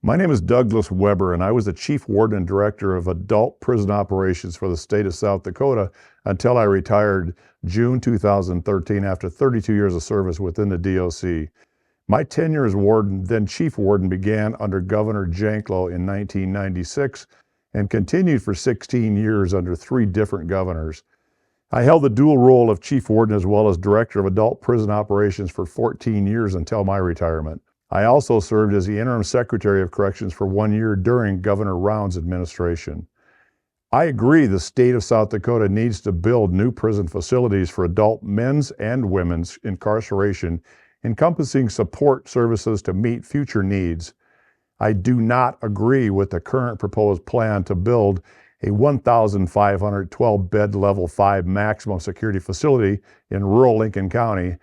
My name is Douglas Weber, and I was the Chief Warden and Director of Adult Prison Operations for the state of South Dakota until I retired June 2013 after 32 years of service within the DOC. My tenure as Warden, then Chief Warden, began under Governor Janklow in 1996 and continued for 16 years under 3 different governors. I held the dual role of Chief Warden as well as Director of Adult Prison Operations for 14 years until my retirement. I also served as the Interim Secretary of Corrections for 1 year during Governor Round's administration. I agree the state of South Dakota needs to build new prison facilities for adult men's and women's incarceration, encompassing support services to meet future needs. I do not agree with the current proposed plan to build a 1,512-bed Level 5 maximum security facility in rural Lincoln County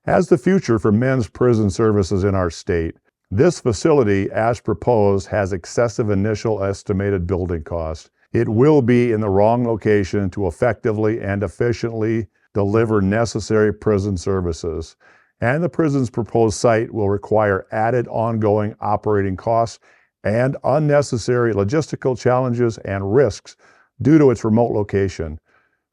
as the future for men's prison services in our state. This facility, as proposed, has excessive initial estimated building cost. It will be in the wrong location to effectively and efficiently deliver necessary prison services. And the prison's proposed site will require added ongoing operating costs and unnecessary logistical challenges and risks due to its remote location.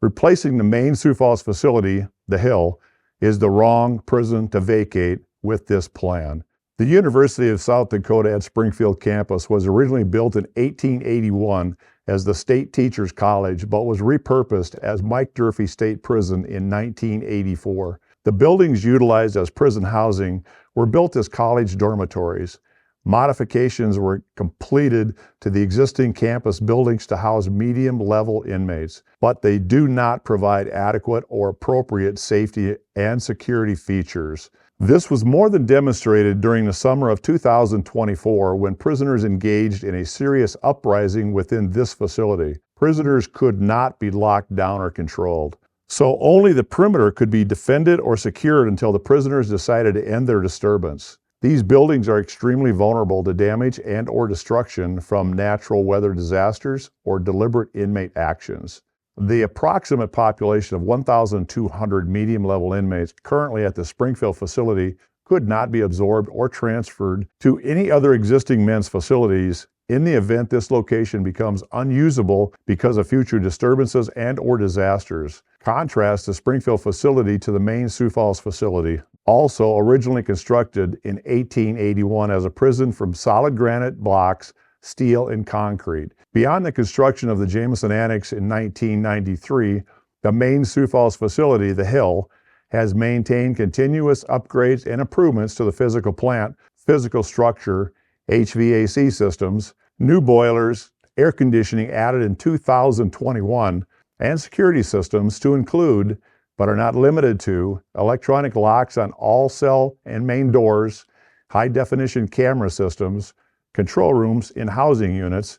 Replacing the main Sioux Falls facility, the Hill, is the wrong prison to vacate with this plan. The University of South Dakota at Springfield campus was originally built in 1881 as the State Teachers College, but was repurposed as Mike Durfee State Prison in 1984. The buildings utilized as prison housing were built as college dormitories. Modifications were completed to the existing campus buildings to house medium-level inmates, but they do not provide adequate or appropriate safety and security features. This was more than demonstrated during the summer of 2024 when prisoners engaged in a serious uprising within this facility. Prisoners could not be locked down or controlled. So only the perimeter could be defended or secured until the prisoners decided to end their disturbance. These buildings are extremely vulnerable to damage and or destruction from natural weather disasters or deliberate inmate actions. The approximate population of 1,200 medium-level inmates currently at the Springfield facility could not be absorbed or transferred to any other existing men's facilities in the event this location becomes unusable because of future disturbances and or disasters. Contrast the Springfield facility to the main Sioux Falls facility, also originally constructed in 1881 as a prison from solid granite blocks, steel, and concrete. Beyond the construction of the Jameson Annex in 1993, the main Sioux Falls facility, the Hill, has maintained continuous upgrades and improvements to the physical plant, physical structure, HVAC systems, new boilers, air conditioning added in 2021, and security systems to include, but are not limited to, electronic locks on all cell and main doors, high-definition camera systems, control rooms in housing units,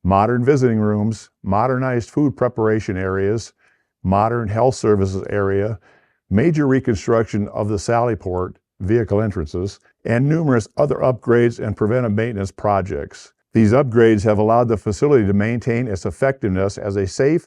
modern visiting rooms, modernized food preparation areas, modern health services area, major reconstruction of the Sally Port, vehicle entrances, and numerous other upgrades and preventive maintenance projects. These upgrades have allowed the facility to maintain its effectiveness as a safe,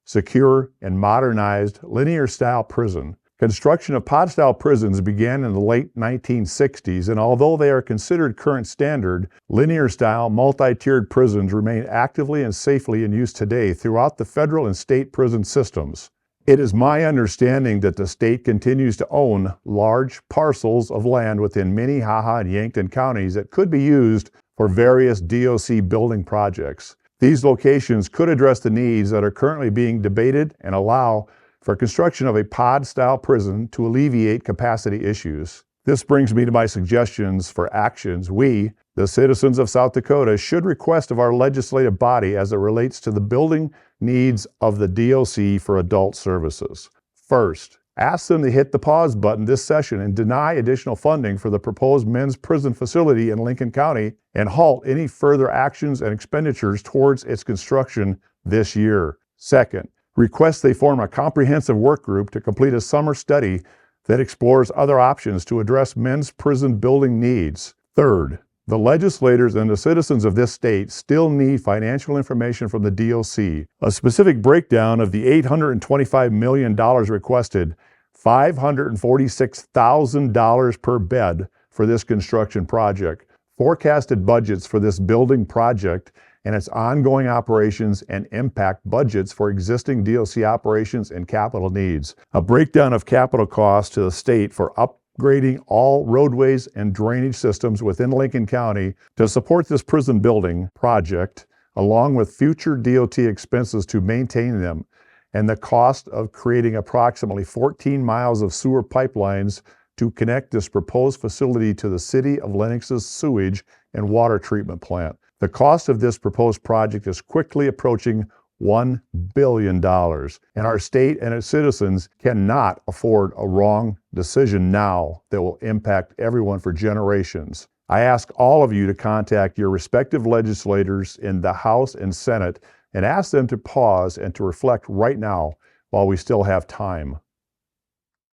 secure, and modernized linear-style prison. Construction of pod-style prisons began in the late 1960s, and although they are considered current standard, linear-style, multi-tiered prisons remain actively and safely in use today throughout the federal and state prison systems. It is my understanding that the state continues to own large parcels of land within Minnehaha and Yankton counties that could be used for various DOC building projects. These locations could address the needs that are currently being debated and allow for construction of a pod-style prison to alleviate capacity issues. This brings me to my suggestions for actions we, the citizens of South Dakota, should request of our legislative body as it relates to the building needs of the DOC for adult services. First, ask them to hit the pause button this session and deny additional funding for the proposed men's prison facility in Lincoln County and halt any further actions and expenditures towards its construction this year. Second, request they form a comprehensive work group to complete a summer study that explores other options to address men's prison building needs. Third, the legislators and the citizens of this state still need financial information from the DOC, a specific breakdown of the $825 million requested, $546,000 per bed for this construction project, forecasted budgets for this building project and its ongoing operations and impact budgets for existing DOC operations and capital needs. A breakdown of capital costs to the state for upgrading all roadways and drainage systems within Lincoln County to support this prison building project, along with future DOT expenses to maintain them, and the cost of creating approximately 14 miles of sewer pipelines to connect this proposed facility to the City of Lennox's sewage and water treatment plant. The cost of this proposed project is quickly approaching $1 billion, and our state and its citizens cannot afford a wrong decision now that will impact everyone for generations. I ask all of you to contact your respective legislators in the House and Senate and ask them to pause and to reflect right now while we still have time.